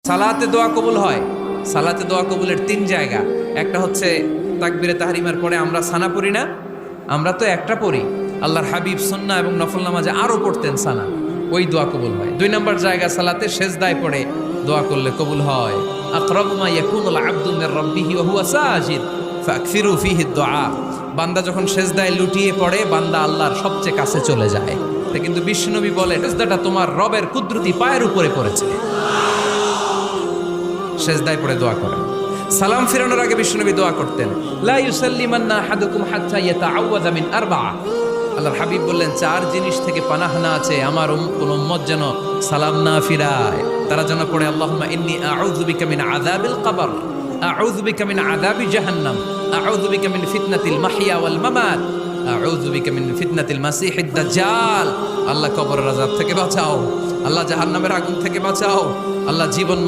সালাতে দোয়া কবুল হয়। সালাতে দোয়া কবুলের 3 জায়গা। একটা হচ্ছে তাকবীরে তাহরিমার পরে আমরা সানা পড়ি না, আমরা তো একটা পড়ি। আল্লাহর হাবিব সুন্নাহ এবং নফল নামাজে আরো পড়তেন সানা, ওই দোয়া কবুল হয়। 2 নম্বর জায়গা সালাতে সেজদায় পড়ে দোয়া করলে কবুল হয়। আকরাবু মা ইয়াকুনুল আবদু মির রাব্বিহি ওয়া হুয়া সাজিদ ফাকসিরু ফিহি দুআ। বান্দা যখন সেজদায় লুটিয়ে পড়ে, বান্দা আল্লাহর সবচেয়ে কাছে চলে যায়। তা কিন্তু বিশ্বনবী বলে, সেজদাটা তোমার রবের কুদরতি পায়ের উপরে পড়েছে। সেজদায় পড়ে দোয়া করেন। সালাম ফিরানোর আগে বিশ্বনবী দোয়া করতেন, লা ইউসাল্লিমান্না আহাদুকুম হাত্তা ইয়াতাআওয়াযা মিন আরবা'a। আল্লাহর হাবিব বললেন, 4 জিনিস থেকে পানাহ না আছে আমার কোন উম্মত যেন সালাম না ফিরায়। তারা যেন পড়ে, আল্লাহুম্মা ইন্নী আউযু বিকা মিন আযাবিল কবর, আউযু বিকা মিন আযাবি জাহান্নাম, আউযু বিকা মিন ফিতনাতিল মাহইয়া ওয়াল মামাত, আউযু বিকা মিন ফিতনাতিল মাসিহিদ দাজ্জাল। আল্লাহ কবরের আযাব থেকে বাঁচাও, আল্লাহ জাহান্নামের আগুন থেকে বাঁচাও, আল্লাহ জীবন